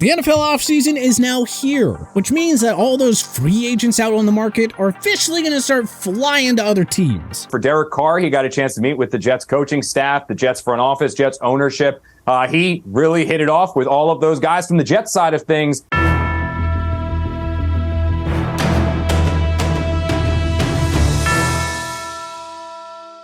The NFL offseason is now here, which means that all those free agents out on the market are officially going to start flying to other teams. For Derek Carr, he got a chance to meet with the Jets coaching staff, the Jets front office, Jets ownership. He really hit it off with all of those guys from the Jets side of things.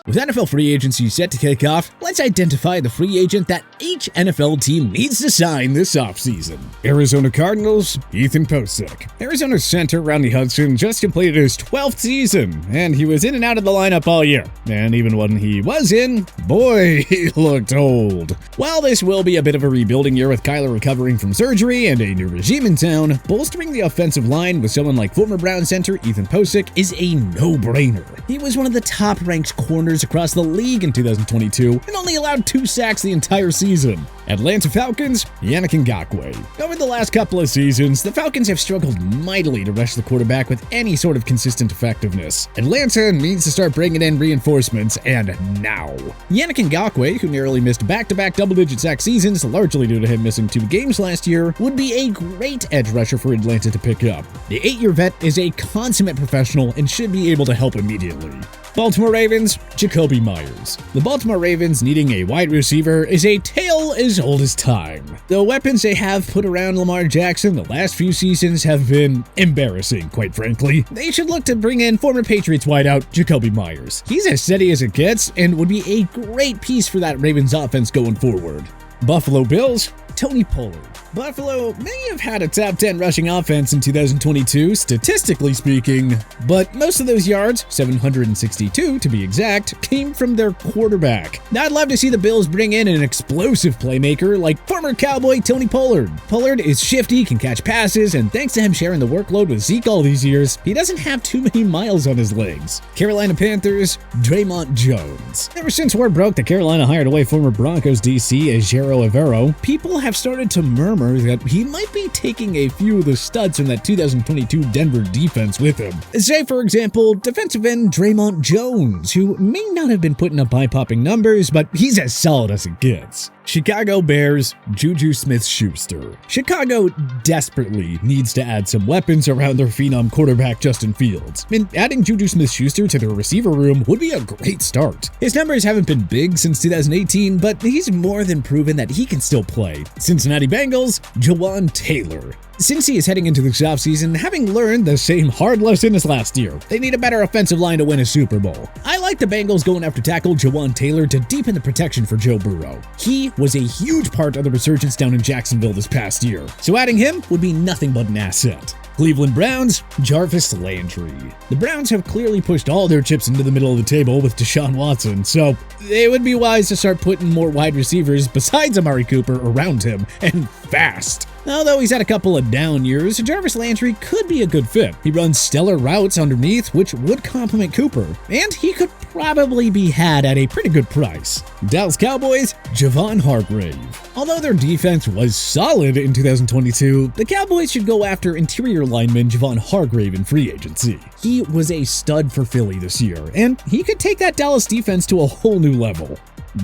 With NFL free agency set to kick off, let's identify the free agent that each NFL team needs to sign this offseason. Arizona Cardinals, Ethan Posick. Arizona center Rodney Hudson just completed his 12th season, and he was in and out of the lineup all year. And even when he was in, boy, he looked old. While this will be a bit of a rebuilding year with Kyler recovering from surgery and a new regime in town, bolstering the offensive line with someone like former Brown center Ethan Posick is a no-brainer. He was one of the top-ranked corners across the league in 2022 and only allowed 2 sacks the entire season. Atlanta Falcons, Yannick Ngakoue. Over the last couple of seasons, the Falcons have struggled mightily to rush the quarterback with any sort of consistent effectiveness. Atlanta needs to start bringing in reinforcements, and now. Yannick Ngakoue, who narrowly missed back-to-back double-digit sack seasons, largely due to him missing 2 games last year, would be a great edge rusher for Atlanta to pick up. The 8-year vet is a consummate professional and should be able to help immediately. Baltimore Ravens, Jakobi Meyers. The Baltimore Ravens needing a wide receiver is a tale as old as time. The weapons they have put around Lamar Jackson the last few seasons have been embarrassing, quite frankly. They should look to bring in former Patriots wideout Jakobi Meyers. He's as steady as it gets and would be a great piece for that Ravens offense going forward. Buffalo Bills, Tony Pollard. Buffalo may have had a top 10 rushing offense in 2022, statistically speaking, but most of those yards, 762 to be exact, came from their quarterback. Now I'd love to see the Bills bring in an explosive playmaker like former Cowboy Tony Pollard. Pollard is shifty, can catch passes, and thanks to him sharing the workload with Zeke all these years, he doesn't have too many miles on his legs. Carolina Panthers, Draymond Jones. Ever since word broke that Carolina hired away former Broncos DC Ejiro Evero, people have started to murmur that he might be taking a few of the studs from that 2022 Denver defense with him. Say, for example, defensive end Draymond Jones, who may not have been putting up eye-popping numbers, but he's as solid as it gets. Chicago Bears, Juju Smith-Schuster. Chicago desperately needs to add some weapons around their phenom quarterback Justin Fields, and adding Juju Smith-Schuster to their receiver room would be a great start. His numbers haven't been big since 2018, but he's more than proven that he can still play. Cincinnati Bengals, Jawan Taylor. Since he is heading into this offseason, having learned the same hard lesson as last year, they need a better offensive line to win a Super Bowl. I like the Bengals going after tackle Jawan Taylor to deepen the protection for Joe Burrow. He was a huge part of the resurgence down in Jacksonville this past year, so adding him would be nothing but an asset. Cleveland Browns, Jarvis Landry. The Browns have clearly pushed all their chips into the middle of the table with Deshaun Watson, so it would be wise to start putting more wide receivers besides Amari Cooper around him, and fast. Although he's had a couple of down years, Jarvis Landry could be a good fit. He runs stellar routes underneath, which would complement Cooper, and he could probably be had at a pretty good price. Dallas Cowboys, Javon Hargrave. Although their defense was solid in 2022, the Cowboys should go after interior lineman Javon Hargrave in free agency. He was a stud for Philly this year, and he could take that Dallas defense to a whole new level.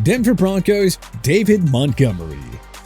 Denver Broncos, David Montgomery.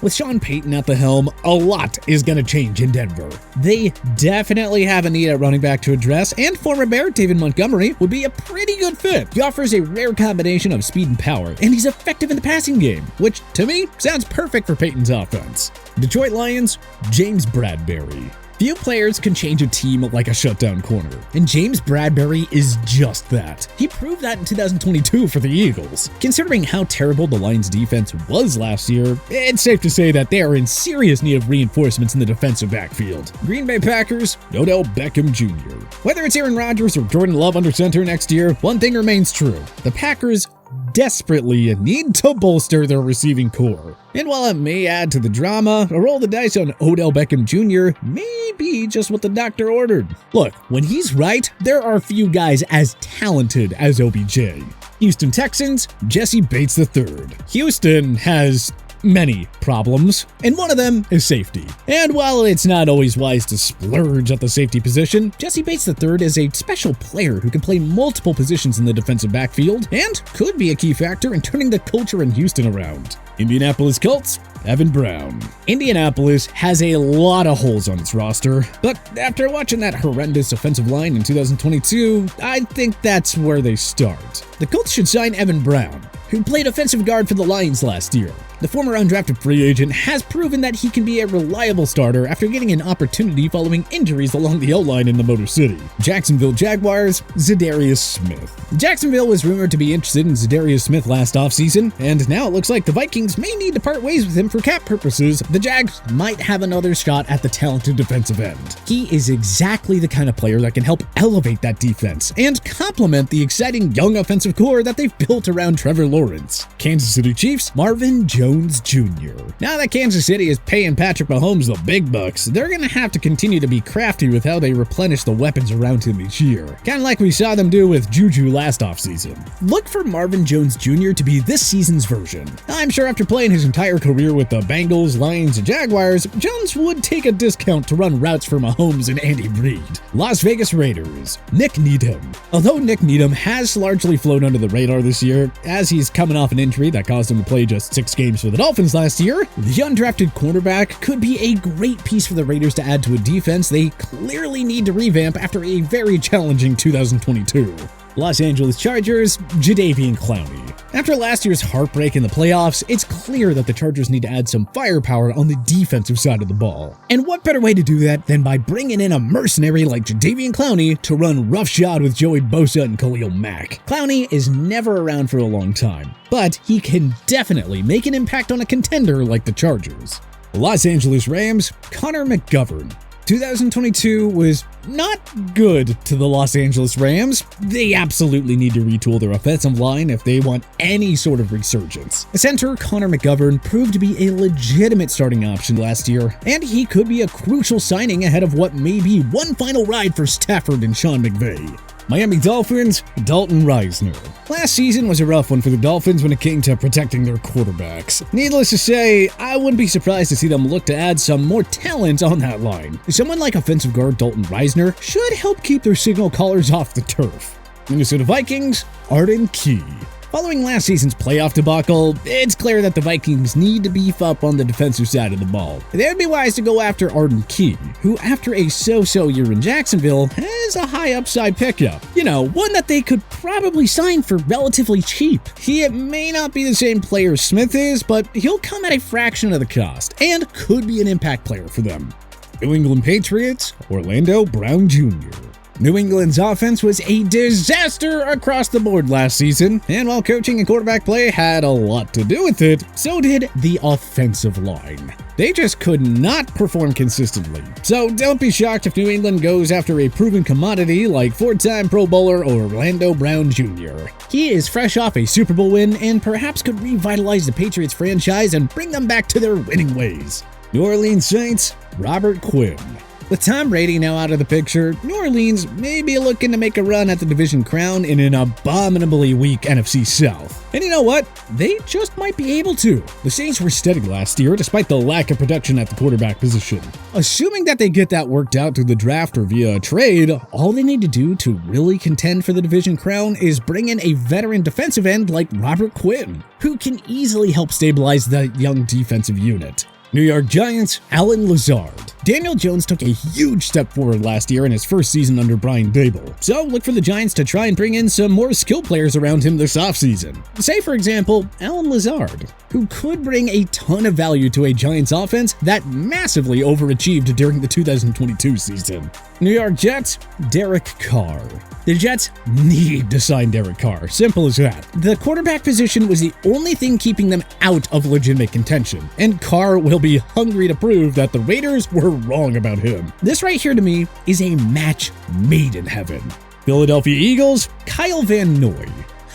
With Sean Payton at the helm, a lot is going to change in Denver. They definitely have a need at running back to address, and former Bear David Montgomery would be a pretty good fit. He offers a rare combination of speed and power, and he's effective in the passing game, which, to me, sounds perfect for Payton's offense. Detroit Lions, James Bradberry. Few players can change a team like a shutdown corner, and James Bradberry is just that. He proved that in 2022 for the Eagles. Considering how terrible the Lions' defense was last year, it's safe to say that they are in serious need of reinforcements in the defensive backfield. Green Bay Packers, Odell Beckham Jr. Whether it's Aaron Rodgers or Jordan Love under center next year, one thing remains true. The Packers desperately need to bolster their receiving core. And while it may add to the drama, a roll of the dice on Odell Beckham Jr. may be just what the doctor ordered. Look, when he's right, there are few guys as talented as OBJ. Houston Texans, Jesse Bates III. Houston has many problems, and one of them is safety. And while it's not always wise to splurge at the safety position, Jesse Bates III is a special player who can play multiple positions in the defensive backfield and could be a key factor in turning the culture in Houston around. Indianapolis Colts, Evan Brown. Indianapolis has a lot of holes on its roster, but after watching that horrendous offensive line in 2022, I think that's where they start. The Colts should sign Evan Brown, who played offensive guard for the Lions last year. The former undrafted free agent has proven that he can be a reliable starter after getting an opportunity following injuries along the O-line in the Motor City. Jacksonville Jaguars, Zadarius Smith. Jacksonville was rumored to be interested in Zadarius Smith last offseason, and now it looks like the Vikings may need to part ways with him for cap purposes. The Jags might have another shot at the talented defensive end. He is exactly the kind of player that can help elevate that defense and complement the exciting young offensive core that they've built around Trevor Lawrence. Kansas City Chiefs, Marvin Jones Jr. Now that Kansas City is paying Patrick Mahomes the big bucks, they're going to have to continue to be crafty with how they replenish the weapons around him each year. Kind of like we saw them do with Juju last offseason. Look for Marvin Jones Jr. to be this season's version. I'm sure after playing his entire career with the Bengals, Lions, and Jaguars, Jones would take a discount to run routes for Mahomes and Andy Reid. Las Vegas Raiders, Nick Needham. Although Nick Needham has largely flown under the radar this year, as he's coming off an injury that caused him to play just 6 games for the Dolphins last year, the undrafted cornerback could be a great piece for the Raiders to add to a defense they clearly need to revamp after a very challenging 2022. Los Angeles Chargers, Jadeveon Clowney. After last year's heartbreak in the playoffs, it's clear that the Chargers need to add some firepower on the defensive side of the ball. And what better way to do that than by bringing in a mercenary like Jadeveon Clowney to run roughshod with Joey Bosa and Khalil Mack. Clowney is never around for a long time, but he can definitely make an impact on a contender like the Chargers. Los Angeles Rams, Connor McGovern. 2022 was not good to the Los Angeles Rams. They absolutely need to retool their offensive line if they want any sort of resurgence. Center Connor McGovern proved to be a legitimate starting option last year, and he could be a crucial signing ahead of what may be one final ride for Stafford and Sean McVay. Miami Dolphins, Dalton Reisner. Last season was a rough one for the Dolphins when it came to protecting their quarterbacks. Needless to say, I wouldn't be surprised to see them look to add some more talent on that line. Someone like offensive guard Dalton Reisner should help keep their signal callers off the turf. Minnesota Vikings, Arden Key. Following last season's playoff debacle, it's clear that the Vikings need to beef up on the defensive side of the ball. They would be wise to go after Arden Key, who after a so-so year in Jacksonville has a high upside pickup. You know, one that they could probably sign for relatively cheap. He may not be the same player Smith is, but he'll come at a fraction of the cost and could be an impact player for them. New England Patriots, Orlando Brown Jr. New England's offense was a disaster across the board last season, and while coaching and quarterback play had a lot to do with it, so did the offensive line. They just could not perform consistently. So don't be shocked if New England goes after a proven commodity like 4-time Pro Bowler Orlando Brown Jr. He is fresh off a Super Bowl win and perhaps could revitalize the Patriots franchise and bring them back to their winning ways. New Orleans Saints, Robert Quinn. With Tom Brady now out of the picture, New Orleans may be looking to make a run at the division crown in an abominably weak NFC South. And you know what? They just might be able to. The Saints were steady last year despite the lack of production at the quarterback position. Assuming that they get that worked out through the draft or via a trade, all they need to do to really contend for the division crown is bring in a veteran defensive end like Robert Quinn, who can easily help stabilize that young defensive unit. New York Giants, Allen Lazard. Daniel Jones took a huge step forward last year in his first season under Brian Daboll, so look for the Giants to try and bring in some more skill players around him this offseason. Say, for example, Allen Lazard, who could bring a ton of value to a Giants offense that massively overachieved during the 2022 season. New York Jets, Derek Carr. The Jets need to sign Derek Carr, simple as that. The quarterback position was the only thing keeping them out of legitimate contention, and Carr will be hungry to prove that the Raiders were wrong about him. This right here to me is a match made in heaven. Philadelphia Eagles, Kyle Van Noy.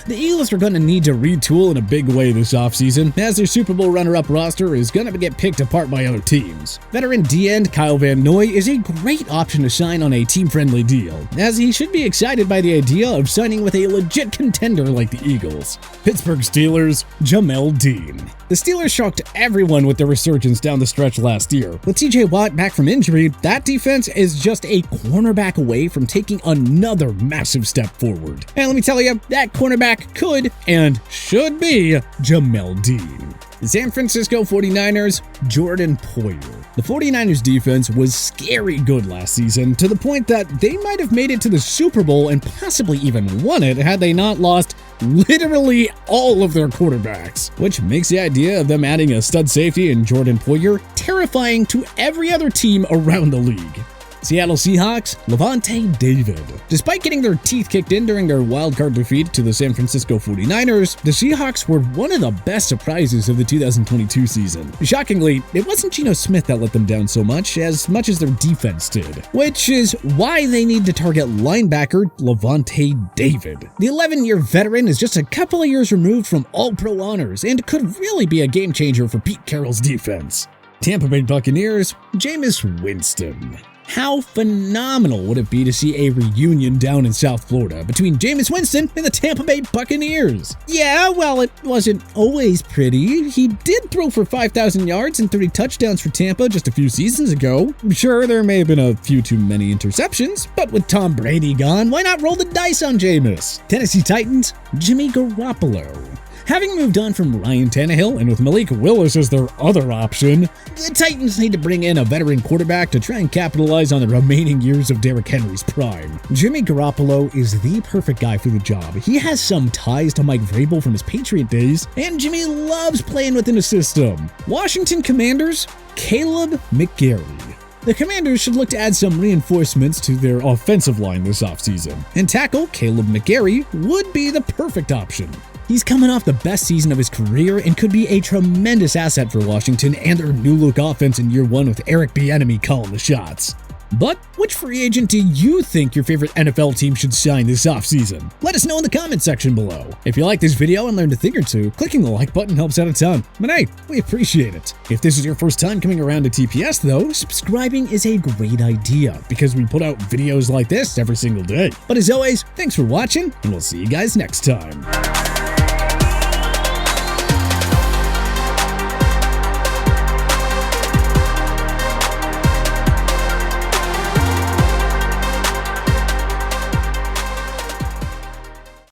The Eagles are going to need to retool in a big way this offseason, as their Super Bowl runner-up roster is going to get picked apart by other teams. Veteran D-end Kyle Van Noy is a great option to sign on a team-friendly deal, as he should be excited by the idea of signing with a legit contender like the Eagles. Pittsburgh Steelers, Jamel Dean. The Steelers shocked everyone with their resurgence down the stretch last year. With TJ Watt back from injury, that defense is just a cornerback away from taking another massive step forward. And let me tell you, that cornerback could and should be Jamel Dean. The San Francisco 49ers, Jordan Poyer. The 49ers defense was scary good last season, to the point that they might have made it to the Super Bowl and possibly even won it had they not lost literally all of their quarterbacks, which makes the idea of them adding a stud safety in Jordan Poyer terrifying to every other team around the league. Seattle Seahawks, Levante David. Despite getting their teeth kicked in during their wildcard defeat to the San Francisco 49ers, the Seahawks were one of the best surprises of the 2022 season. Shockingly, it wasn't Geno Smith that let them down so much as their defense did, which is why they need to target linebacker Levante David. The 11-year veteran is just a couple of years removed from All-Pro honors and could really be a game changer for Pete Carroll's defense. Tampa Bay Buccaneers, Jameis Winston. How phenomenal would it be to see a reunion down in South Florida between Jameis Winston and the Tampa Bay Buccaneers? Yeah, well, it wasn't always pretty. He did throw for 5,000 yards and 30 touchdowns for Tampa just a few seasons ago. Sure, there may have been a few too many interceptions, but with Tom Brady gone, why not roll the dice on Jameis? Tennessee Titans, Jimmy Garoppolo. Having moved on from Ryan Tannehill and with Malik Willis as their other option, the Titans need to bring in a veteran quarterback to try and capitalize on the remaining years of Derrick Henry's prime. Jimmy Garoppolo is the perfect guy for the job. He has some ties to Mike Vrabel from his Patriot days, and Jimmy loves playing within a system. Washington Commanders, Caleb McGarry. The Commanders should look to add some reinforcements to their offensive line this offseason, and tackle Caleb McGarry would be the perfect option. He's coming off the best season of his career and could be a tremendous asset for Washington and their new-look offense in year one with Eric Bieniemy calling the shots. But which free agent do you think your favorite NFL team should sign this offseason? Let us know in the comment section below. If you like this video and learned a thing or two, clicking the like button helps out a ton. But hey, we appreciate it. If this is your first time coming around to TPS though, subscribing is a great idea because we put out videos like this every single day. But as always, thanks for watching and we'll see you guys next time.